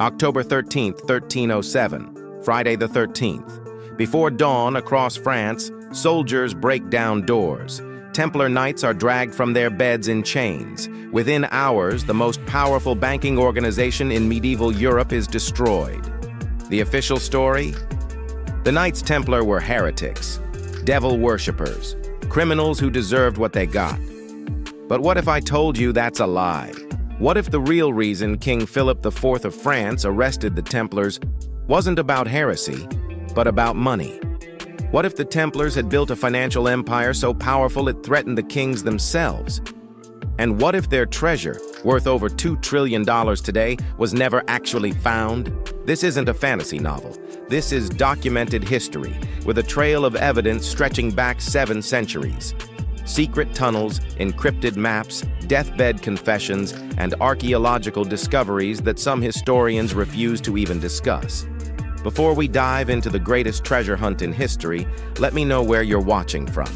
October 13th, 1307, Friday the 13th. Before dawn across France, soldiers break down doors. Templar Knights are dragged from their beds in chains. Within hours, the most powerful banking organization in medieval Europe is destroyed. The official story? The Knights Templar were heretics, devil worshippers, criminals who deserved what they got. But what if I told you that's a lie? What if the real reason King Philip IV of France arrested the Templars wasn't about heresy, but about money? What if the Templars had built a financial empire so powerful it threatened the kings themselves? And what if their treasure, worth over $2 trillion today, was never actually found? This isn't a fantasy novel. This is documented history, with a trail of evidence stretching back 7 centuries. Secret tunnels, encrypted maps, deathbed confessions, and archaeological discoveries that some historians refuse to even discuss. Before we dive into the greatest treasure hunt in history, let me know where you're watching from.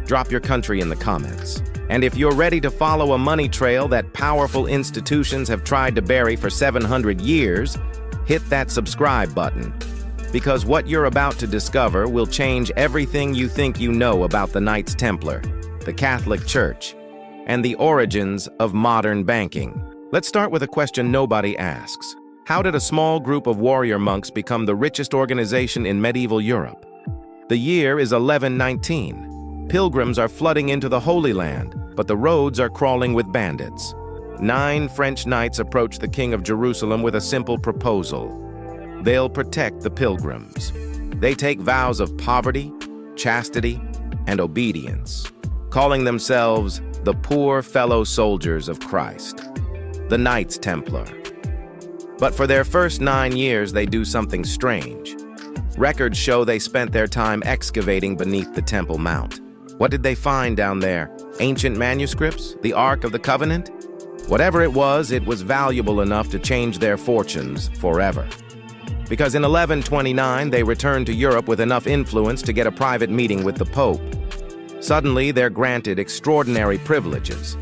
Drop your country in the comments. And if you're ready to follow a money trail that powerful institutions have tried to bury for 700 years, hit that subscribe button. Because what you're about to discover will change everything you think you know about the Knights Templar, the Catholic Church, and the origins of modern banking. Let's start with a question nobody asks. How did a small group of warrior monks become the richest organization in medieval Europe? The year is 1119. Pilgrims are flooding into the Holy Land, but the roads are crawling with bandits. 9 French knights approach the King of Jerusalem with a simple proposal. They'll protect the pilgrims. They take vows of poverty, chastity, and obedience, calling themselves the poor fellow soldiers of Christ, the Knights Templar. But for their first 9 years, they do something strange. Records show they spent their time excavating beneath the Temple Mount. What did they find down there? Ancient manuscripts? The Ark of the Covenant? Whatever it was valuable enough to change their fortunes forever. Because in 1129, they returned to Europe with enough influence to get a private meeting with the Pope. Suddenly, they're granted extraordinary privileges.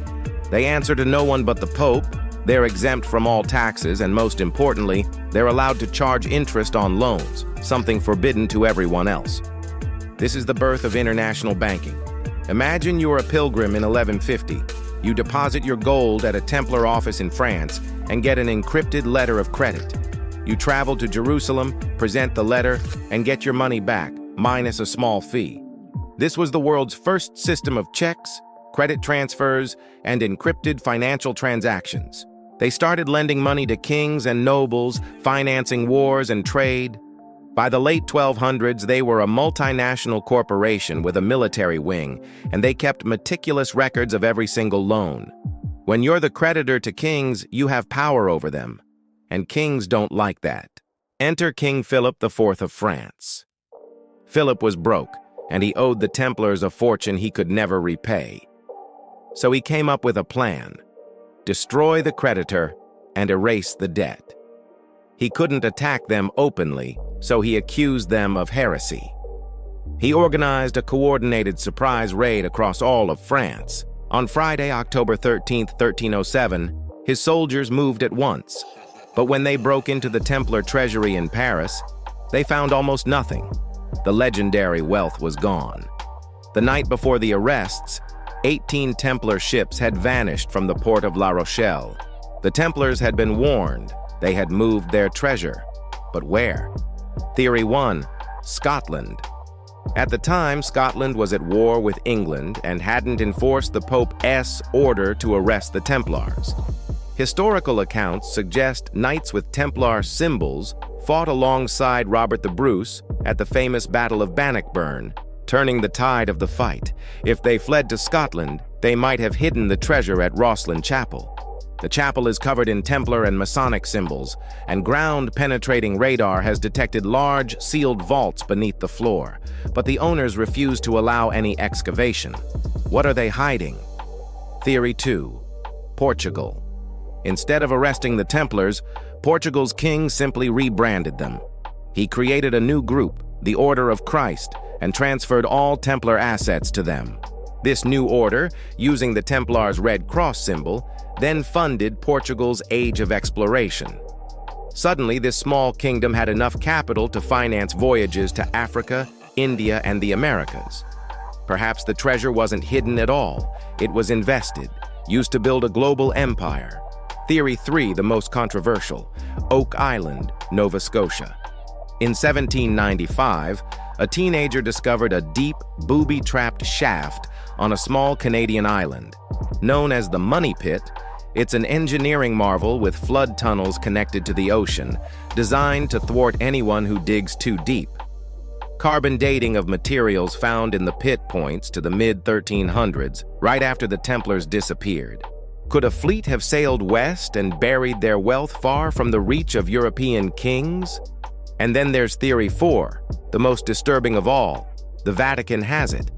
They answer to no one but the Pope, they're exempt from all taxes, and most importantly, they're allowed to charge interest on loans, something forbidden to everyone else. This is the birth of international banking. Imagine you're a pilgrim in 1150. You deposit your gold at a Templar office in France and get an encrypted letter of credit. You travel to Jerusalem, present the letter, and get your money back, minus a small fee. This was the world's first system of checks, credit transfers, and encrypted financial transactions. They started lending money to kings and nobles, financing wars and trade. By the late 1200s, they were a multinational corporation with a military wing, and they kept meticulous records of every single loan. When you're the creditor to kings, you have power over them. And kings don't like that. Enter King Philip IV of France. Philip was broke, and he owed the Templars a fortune he could never repay. So he came up with a plan: destroy the creditor and erase the debt. He couldn't attack them openly, so he accused them of heresy. He organized a coordinated surprise raid across all of France. On Friday, October 13th, 1307, his soldiers moved at once. But when they broke into the Templar Treasury in Paris, they found almost nothing. The legendary wealth was gone. The night before the arrests, 18 Templar ships had vanished from the port of La Rochelle. The Templars had been warned. They had moved their treasure. But where? Theory 1, Scotland. At the time, Scotland was at war with England and hadn't enforced the Pope's order to arrest the Templars. Historical accounts suggest knights with Templar symbols fought alongside Robert the Bruce at the famous Battle of Bannockburn, turning the tide of the fight. If they fled to Scotland, they might have hidden the treasure at Rosslyn Chapel. The chapel is covered in Templar and Masonic symbols, and ground-penetrating radar has detected large, sealed vaults beneath the floor, but the owners refuse to allow any excavation. What are they hiding? Theory 2, Portugal. Instead of arresting the Templars, Portugal's king simply rebranded them. He created a new group, the Order of Christ, and transferred all Templar assets to them. This new order, using the Templars' Red Cross symbol, then funded Portugal's Age of Exploration. Suddenly, this small kingdom had enough capital to finance voyages to Africa, India, and the Americas. Perhaps the treasure wasn't hidden at all. It was invested, used to build a global empire. Theory 3, the most controversial: Oak Island, Nova Scotia. In 1795, a teenager discovered a deep, booby-trapped shaft on a small Canadian island. Known as the Money Pit, it's an engineering marvel with flood tunnels connected to the ocean, designed to thwart anyone who digs too deep. Carbon dating of materials found in the pit points to the mid-1300s, right after the Templars disappeared. Could a fleet have sailed west and buried their wealth far from the reach of European kings? And then there's Theory 4, the most disturbing of all: the Vatican has it.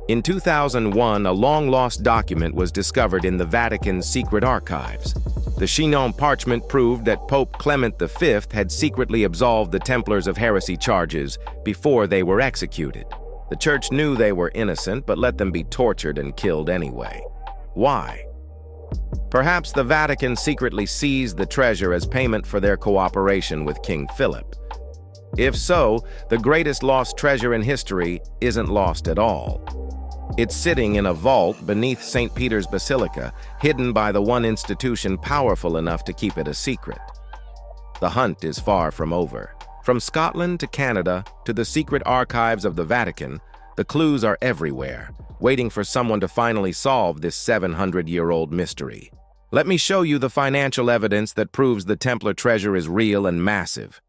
In 2001, a long-lost document was discovered in the Vatican's secret archives. The Chinon parchment proved that Pope Clement V had secretly absolved the Templars of heresy charges before they were executed. The Church knew they were innocent, but let them be tortured and killed anyway. Why? Perhaps the Vatican secretly seized the treasure as payment for their cooperation with King Philip. If so, the greatest lost treasure in history isn't lost at all. It's sitting in a vault beneath St. Peter's Basilica, hidden by the one institution powerful enough to keep it a secret. The hunt is far from over. From Scotland to Canada to the secret archives of the Vatican, the clues are everywhere, waiting for someone to finally solve this 700-year-old mystery. Let me show you the financial evidence that proves the Templar treasure is real and massive.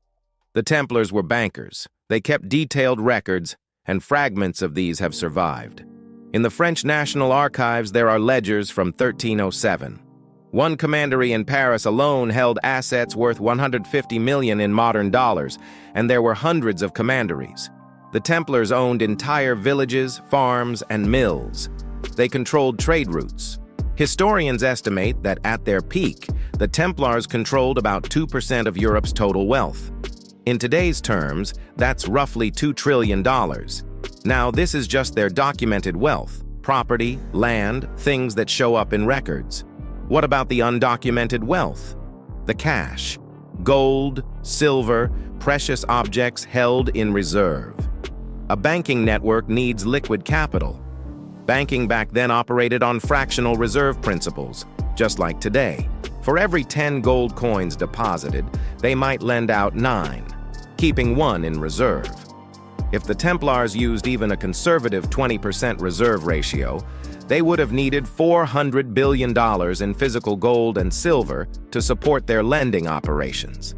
The Templars were bankers. They kept detailed records, and fragments of these have survived. In the French National Archives, there are ledgers from 1307. One commandery in Paris alone held assets worth 150 million in modern dollars, and there were hundreds of commanderies. The Templars owned entire villages, farms, and mills. They controlled trade routes. Historians estimate that at their peak, the Templars controlled about 2% of Europe's total wealth. In today's terms, that's roughly $2 trillion. Now, this is just their documented wealth: property, land, things that show up in records. What about the undocumented wealth? The cash: gold, silver, precious objects held in reserve. A banking network needs liquid capital. Banking back then operated on fractional reserve principles, just like today. For every 10 gold coins deposited, they might lend out 9, keeping 1 in reserve. If the Templars used even a conservative 20% reserve ratio, they would have needed $400 billion in physical gold and silver to support their lending operations.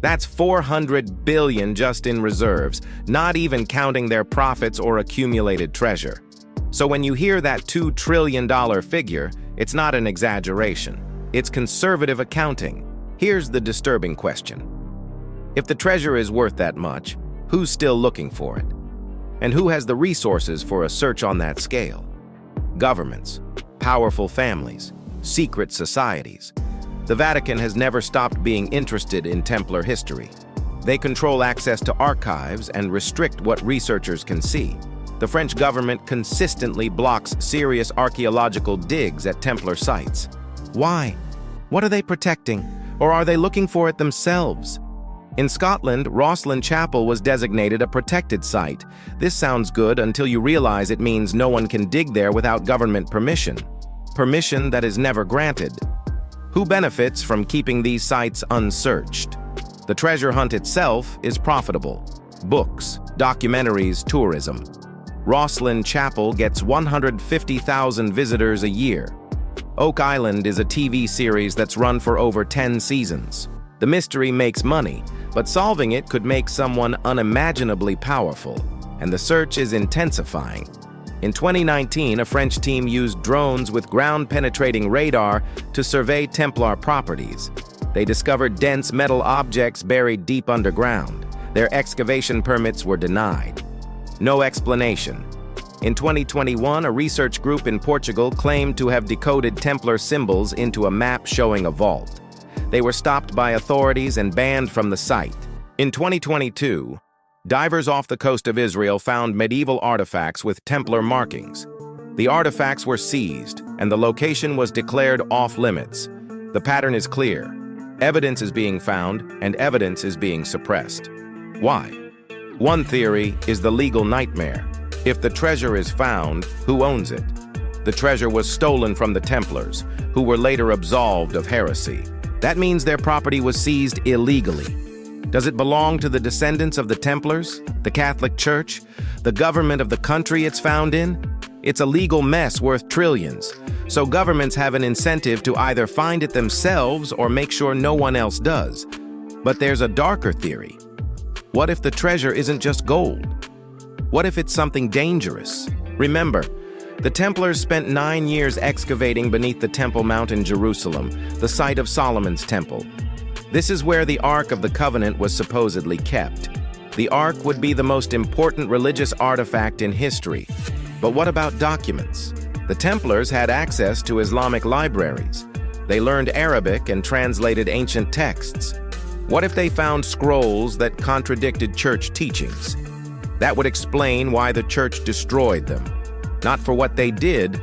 That's $400 billion just in reserves, not even counting their profits or accumulated treasure. So when you hear that $2 trillion figure, it's not an exaggeration. It's conservative accounting. Here's the disturbing question. If the treasure is worth that much, who's still looking for it? And who has the resources for a search on that scale? Governments, powerful families, secret societies. The Vatican has never stopped being interested in Templar history. They control access to archives and restrict what researchers can see. The French government consistently blocks serious archaeological digs at Templar sites. Why? What are they protecting? Or are they looking for it themselves? In Scotland, Rosslyn Chapel was designated a protected site. This sounds good until you realize it means no one can dig there without government permission. Permission that is never granted. Who benefits from keeping these sites unsearched? The treasure hunt itself is profitable. Books, documentaries, tourism. Rosslyn Chapel gets 150,000 visitors a year. Oak Island is a TV series that's run for over 10 seasons. The mystery makes money, but solving it could make someone unimaginably powerful, and the search is intensifying. In 2019, a French team used drones with ground-penetrating radar to survey Templar properties. They discovered dense metal objects buried deep underground. Their excavation permits were denied. No explanation. In 2021, a research group in Portugal claimed to have decoded Templar symbols into a map showing a vault. They were stopped by authorities and banned from the site. In 2022, divers off the coast of Israel found medieval artifacts with Templar markings. The artifacts were seized, and the location was declared off-limits. The pattern is clear. Evidence is being found, and evidence is being suppressed. Why? One theory is the legal nightmare. If the treasure is found, who owns it? The treasure was stolen from the Templars, who were later absolved of heresy. That means their property was seized illegally. Does it belong to the descendants of the Templars, the Catholic Church, the government of the country it's found in? It's a legal mess worth trillions, so governments have an incentive to either find it themselves or make sure no one else does. But there's a darker theory. What if the treasure isn't just gold? What if it's something dangerous? Remember, the Templars spent 9 years excavating beneath the Temple Mount in Jerusalem, the site of Solomon's Temple. This is where the Ark of the Covenant was supposedly kept. The Ark would be the most important religious artifact in history. But what about documents? The Templars had access to Islamic libraries. They learned Arabic and translated ancient texts. What if they found scrolls that contradicted church teachings? That would explain why the church destroyed them. Not for what they did,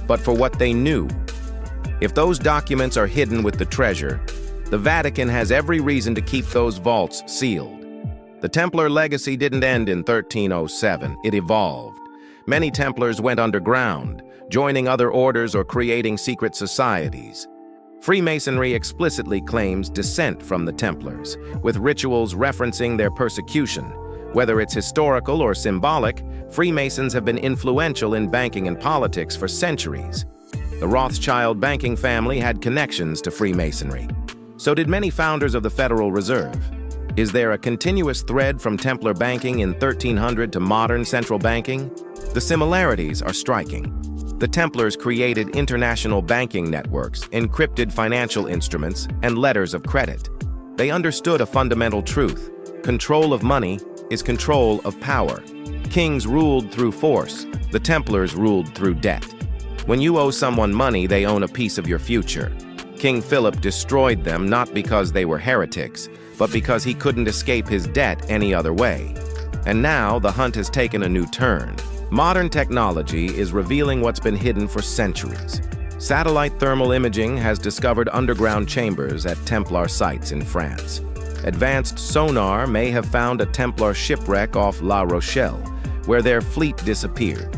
but for what they knew. If those documents are hidden with the treasure, the Vatican has every reason to keep those vaults sealed. The Templar legacy didn't end in 1307, it evolved. Many Templars went underground, joining other orders or creating secret societies. Freemasonry explicitly claims descent from the Templars, with rituals referencing their persecution. Whether it's historical or symbolic, Freemasons have been influential in banking and politics for centuries. The Rothschild banking family had connections to Freemasonry. So did many founders of the Federal Reserve. Is there a continuous thread from Templar banking in 1300 to modern central banking? The similarities are striking. The Templars created international banking networks, encrypted financial instruments, and letters of credit. They understood a fundamental truth. Control of money is control of power. Kings ruled through force. The Templars ruled through debt. When you owe someone money, they own a piece of your future. King Philip destroyed them not because they were heretics, but because he couldn't escape his debt any other way. And now the hunt has taken a new turn. Modern technology is revealing what's been hidden for centuries. Satellite thermal imaging has discovered underground chambers at Templar sites in France. Advanced sonar may have found a Templar shipwreck off La Rochelle, where their fleet disappeared.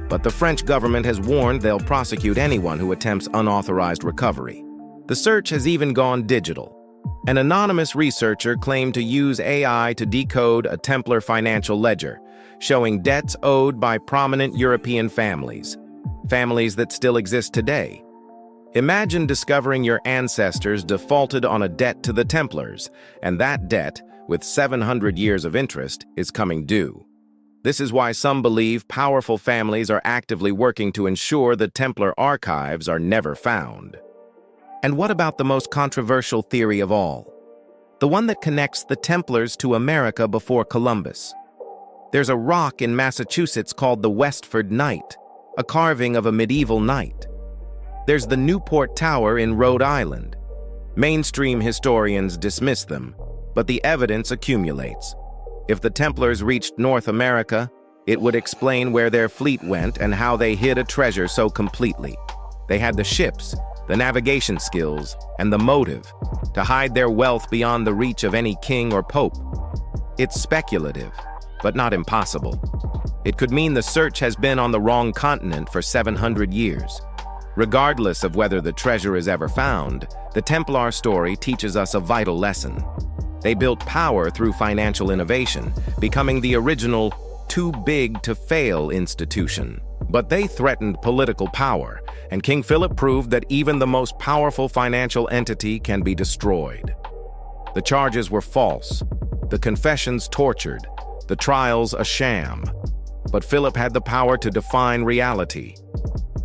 But the French government has warned they'll prosecute anyone who attempts unauthorized recovery. The search has even gone digital. An anonymous researcher claimed to use AI to decode a Templar financial ledger, showing debts owed by prominent European families that still exist today. Imagine discovering your ancestors defaulted on a debt to the Templars, and that debt, with 700 years of interest, is coming due. This is why some believe powerful families are actively working to ensure the Templar archives are never found. And what about the most controversial theory of all? The one that connects the Templars to America before Columbus. There's a rock in Massachusetts called the Westford Knight, a carving of a medieval knight. There's the Newport Tower in Rhode Island. Mainstream historians dismiss them, but the evidence accumulates. If the Templars reached North America, it would explain where their fleet went and how they hid a treasure so completely. They had the ships, the navigation skills, and the motive to hide their wealth beyond the reach of any king or pope. It's speculative, but not impossible. It could mean the search has been on the wrong continent for 700 years. Regardless of whether the treasure is ever found, the Templar story teaches us a vital lesson. They built power through financial innovation, becoming the original too-big-to-fail institution. But they threatened political power, and King Philip proved that even the most powerful financial entity can be destroyed. The charges were false, the confessions tortured, the trials a sham. But Philip had the power to define reality.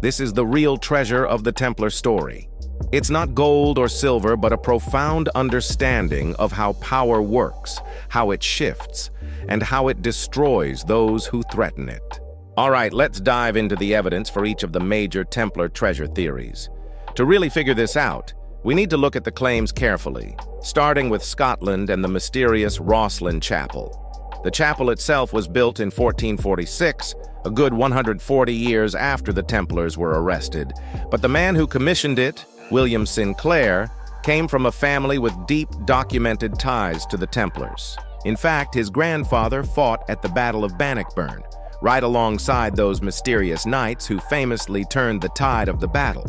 This is the real treasure of the Templar story. It's not gold or silver, but a profound understanding of how power works, how it shifts, and how it destroys those who threaten it. All right, let's dive into the evidence for each of the major Templar treasure theories. To really figure this out, we need to look at the claims carefully, starting with Scotland and the mysterious Rosslyn Chapel. The chapel itself was built in 1446, a good 140 years after the Templars were arrested, but the man who commissioned it, William Sinclair, came from a family with deep documented ties to the Templars. In fact, his grandfather fought at the Battle of Bannockburn, right alongside those mysterious knights who famously turned the tide of the battle.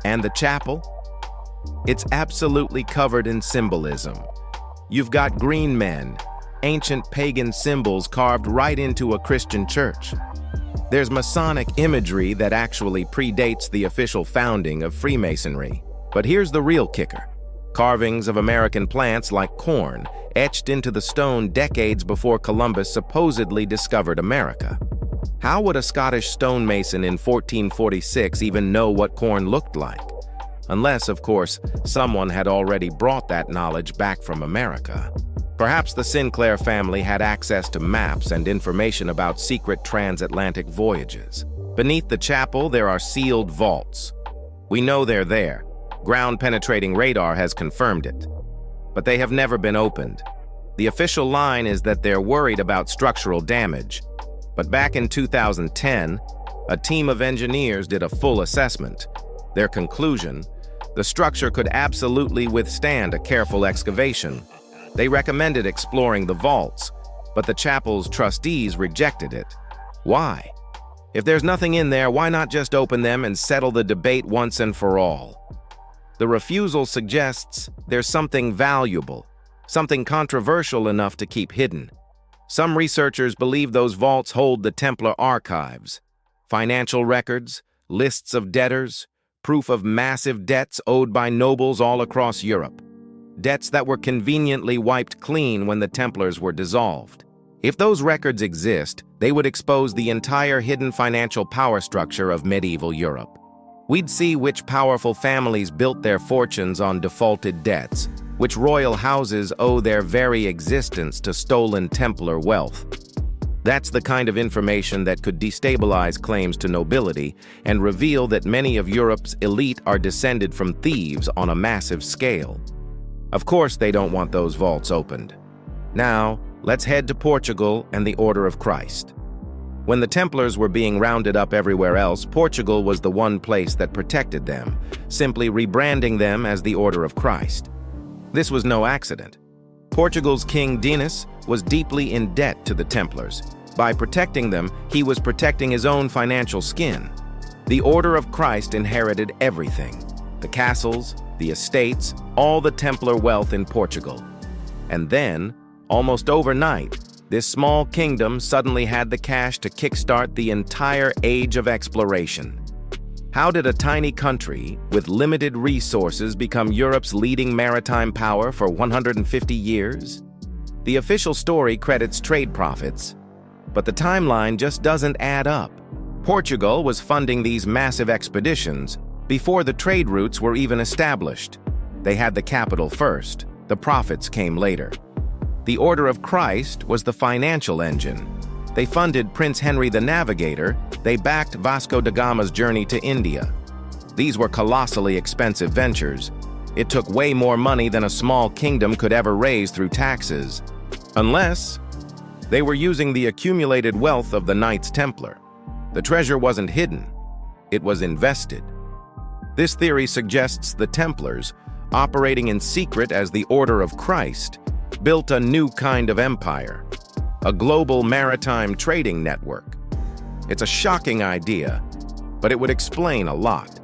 And the chapel? It's absolutely covered in symbolism. You've got green men, ancient pagan symbols carved right into a Christian church. There's Masonic imagery that actually predates the official founding of Freemasonry. But here's the real kicker. Carvings of American plants like corn, etched into the stone decades before Columbus supposedly discovered America. How would a Scottish stonemason in 1446 even know what corn looked like? Unless, of course, someone had already brought that knowledge back from America. Perhaps the Sinclair family had access to maps and information about secret transatlantic voyages. Beneath the chapel, there are sealed vaults. We know they're there. Ground-penetrating radar has confirmed it. But they have never been opened. The official line is that they're worried about structural damage. But back in 2010, a team of engineers did a full assessment. Their conclusion: the structure could absolutely withstand a careful excavation. They recommended exploring the vaults, but the chapel's trustees rejected it. Why? If there's nothing in there, why not just open them and settle the debate once and for all? The refusal suggests there's something valuable, something controversial enough to keep hidden. Some researchers believe those vaults hold the Templar archives, financial records, lists of debtors, proof of massive debts owed by nobles all across Europe. Debts that were conveniently wiped clean when the Templars were dissolved. If those records exist, they would expose the entire hidden financial power structure of medieval Europe. We'd see which powerful families built their fortunes on defaulted debts, which royal houses owe their very existence to stolen Templar wealth. That's the kind of information that could destabilize claims to nobility and reveal that many of Europe's elite are descended from thieves on a massive scale. Of course, they don't want those vaults opened. Now, let's head to Portugal and the Order of Christ. When the Templars were being rounded up everywhere else, Portugal was the one place that protected them, simply rebranding them as the Order of Christ. This was no accident. Portugal's King Dinis was deeply in debt to the Templars. By protecting them, he was protecting his own financial skin. The Order of Christ inherited everything: the castles, the estates, all the Templar wealth in Portugal. And then, almost overnight, this small kingdom suddenly had the cash to kickstart the entire age of exploration. How did a tiny country with limited resources become Europe's leading maritime power for 150 years? The official story credits trade profits, but the timeline just doesn't add up. Portugal was funding these massive expeditions before the trade routes were even established. They had the capital first, the profits came later. The Order of Christ was the financial engine. They funded Prince Henry the Navigator. They backed Vasco da Gama's journey to India. These were colossally expensive ventures. It took way more money than a small kingdom could ever raise through taxes. Unless they were using the accumulated wealth of the Knights Templar. The treasure wasn't hidden, it was invested. This theory suggests the Templars, operating in secret as the Order of Christ, built a new kind of empire, a global maritime trading network. It's a shocking idea, but it would explain a lot.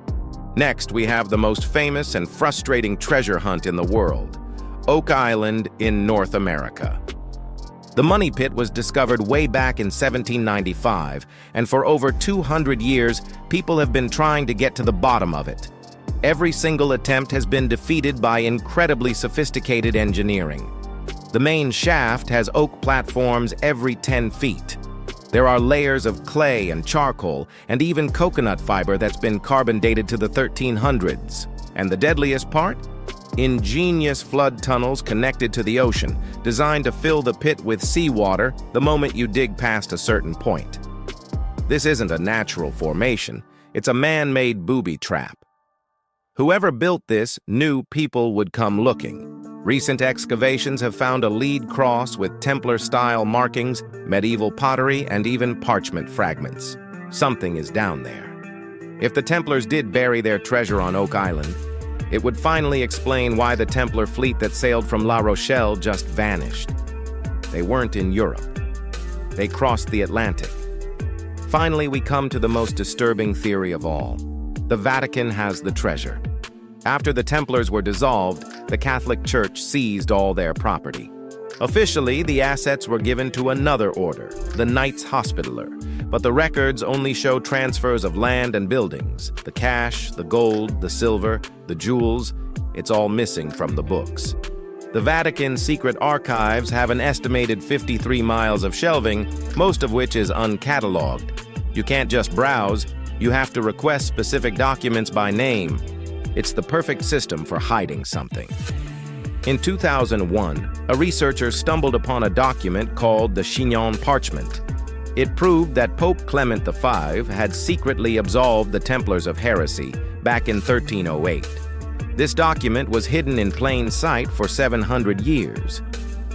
Next, we have the most famous and frustrating treasure hunt in the world, Oak Island in North America. The money pit was discovered way back in 1795, and for over 200 years, people have been trying to get to the bottom of it. Every single attempt has been defeated by incredibly sophisticated engineering. The main shaft has oak platforms every 10 feet. There are layers of clay and charcoal, and even coconut fiber that's been carbon dated to the 1300s. And the deadliest part? Ingenious flood tunnels connected to the ocean, designed to fill the pit with seawater the moment you dig past a certain point. This isn't a natural formation, it's a man-made booby trap. Whoever built this knew people would come looking. Recent excavations have found a lead cross with Templar-style markings, medieval pottery, and even parchment fragments. Something is down there. If the Templars did bury their treasure on Oak Island, It would finally explain why the Templar fleet that sailed from La Rochelle just vanished. They weren't in Europe. They crossed the Atlantic. Finally, we come to the most disturbing theory of all. The Vatican has the treasure. After the Templars were dissolved, the Catholic Church seized all their property. Officially, the assets were given to another order, the Knights Hospitaller, but the records only show transfers of land and buildings. The cash, the gold, the silver, the jewels, it's all missing from the books. The Vatican's secret archives have an estimated 53 miles of shelving, most of which is uncatalogued. You can't just browse, you have to request specific documents by name. It's the perfect system for hiding something. In 2001, a researcher stumbled upon a document called the Chignon Parchment. It proved that Pope Clement V had secretly absolved the Templars of heresy back in 1308. This document was hidden in plain sight for 700 years.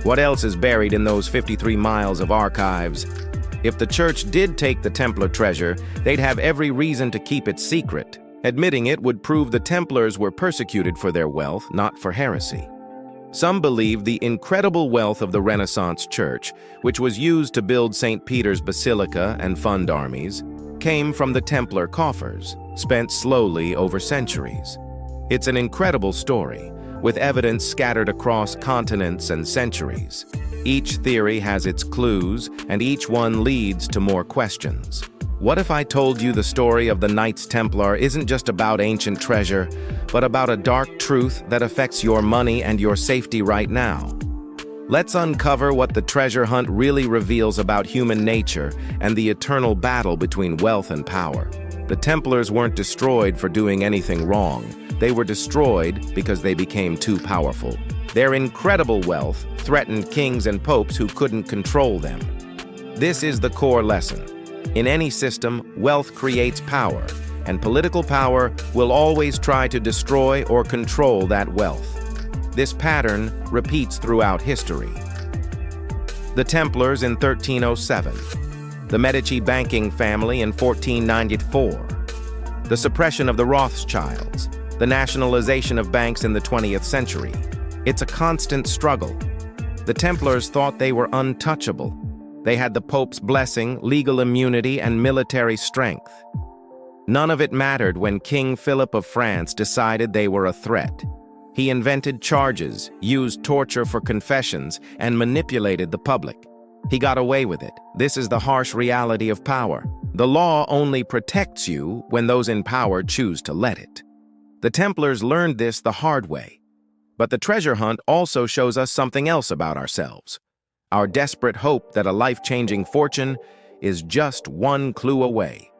What else is buried in those 53 miles of archives? If the Church did take the Templar treasure, they'd have every reason to keep it secret. Admitting it would prove the Templars were persecuted for their wealth, not for heresy. Some believe the incredible wealth of the Renaissance Church, which was used to build St. Peter's Basilica and fund armies, came from the Templar coffers, spent slowly over centuries. It's an incredible story, with evidence scattered across continents and centuries. Each theory has its clues, and each one leads to more questions. What if I told you the story of the Knights Templar isn't just about ancient treasure, but about a dark truth that affects your money and your safety right now? Let's uncover what the treasure hunt really reveals about human nature and the eternal battle between wealth and power. The Templars weren't destroyed for doing anything wrong. They were destroyed because they became too powerful. Their incredible wealth threatened kings and popes who couldn't control them. This is the core lesson. In any system, wealth creates power, and political power will always try to destroy or control that wealth. This pattern repeats throughout history. The Templars in 1307, the Medici banking family in 1494, the suppression of the Rothschilds, the nationalization of banks in the 20th century. It's a constant struggle. The Templars thought they were untouchable. They had the Pope's blessing, legal immunity, and military strength. None of it mattered when King Philip of France decided they were a threat. He invented charges, used torture for confessions, and manipulated the public. He got away with it. This is the harsh reality of power. The law only protects you when those in power choose to let it. The Templars learned this the hard way. But the treasure hunt also shows us something else about ourselves. Our desperate hope that a life-changing fortune is just one clue away.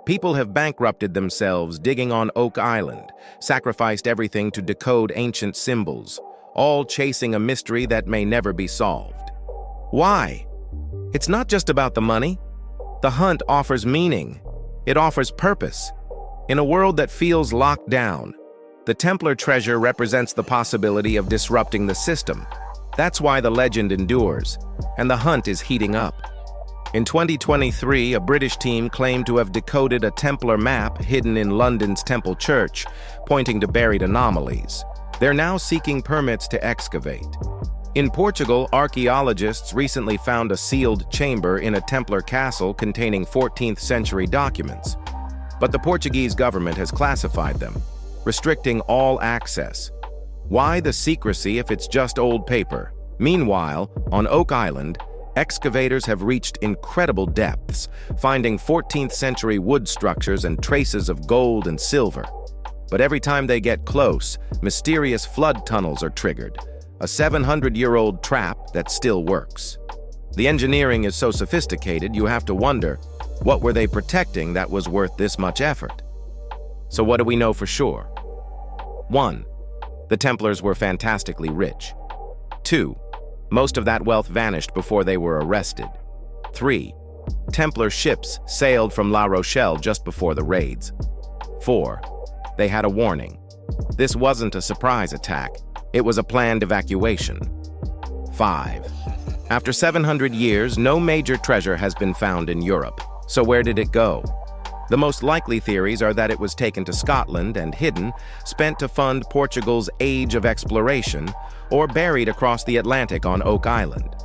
People have bankrupted themselves digging on Oak Island, sacrificed everything to decode ancient symbols, all chasing a mystery that may never be solved. Why? It's not just about the money. The hunt offers meaning. It offers purpose. In a world that feels locked down, the Templar treasure represents the possibility of disrupting the system. That's why the legend endures, and the hunt is heating up. In 2023, a British team claimed to have decoded a Templar map hidden in London's Temple Church, pointing to buried anomalies. They're now seeking permits to excavate. In Portugal, archaeologists recently found a sealed chamber in a Templar castle containing 14th century documents. But the Portuguese government has classified them, restricting all access. Why the secrecy if it's just old paper? Meanwhile, on Oak Island, excavators have reached incredible depths, finding 14th century wood structures and traces of gold and silver. But every time they get close, mysterious flood tunnels are triggered, a 700-year-old trap that still works. The engineering is so sophisticated you have to wonder, what were they protecting that was worth this much effort? So what do we know for sure? 1. The Templars were fantastically rich. 2. Most of that wealth vanished before they were arrested. 3. Templar ships sailed from La Rochelle just before the raids. 4. They had a warning. This wasn't a surprise attack. It was a planned evacuation. 5. After 700 years, no major treasure has been found in Europe. So where did it go? The most likely theories are that it was taken to Scotland and hidden, spent to fund Portugal's Age of Exploration, or buried across the Atlantic on Oak Island.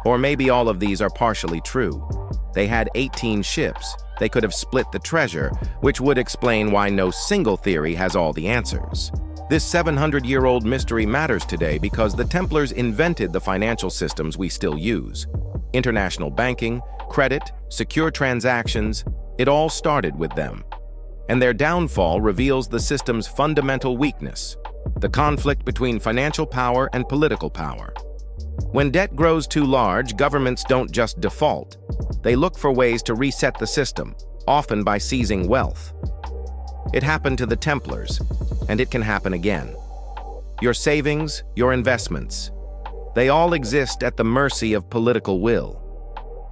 Or maybe all of these are partially true. They had 18 ships. They could have split the treasure, which would explain why no single theory has all the answers. This 700-year-old mystery matters today because the Templars invented the financial systems we still use. International banking, credit, secure transactions, it all started with them. And their downfall reveals the system's fundamental weakness, the conflict between financial power and political power. When debt grows too large, governments don't just default. They look for ways to reset the system, often by seizing wealth. It happened to the Templars, and it can happen again. Your savings, your investments, they all exist at the mercy of political will.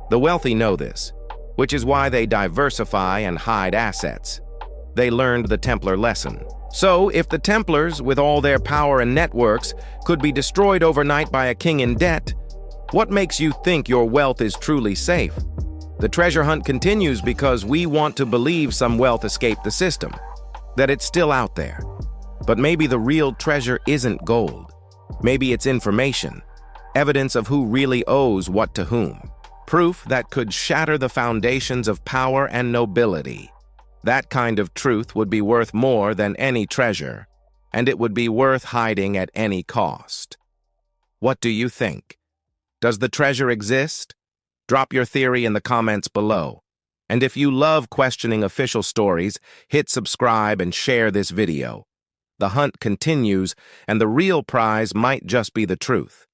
The wealthy know this, which is why they diversify and hide assets. They learned the Templar lesson. So, if the Templars, with all their power and networks, could be destroyed overnight by a king in debt, what makes you think your wealth is truly safe? The treasure hunt continues because we want to believe some wealth escaped the system, that it's still out there. But maybe the real treasure isn't gold. Maybe it's information, evidence of who really owes what to whom. Proof that could shatter the foundations of power and nobility. That kind of truth would be worth more than any treasure, and it would be worth hiding at any cost. What do you think? Does the treasure exist? Drop your theory in the comments below. And if you love questioning official stories, hit subscribe and share this video. The hunt continues, and the real prize might just be the truth.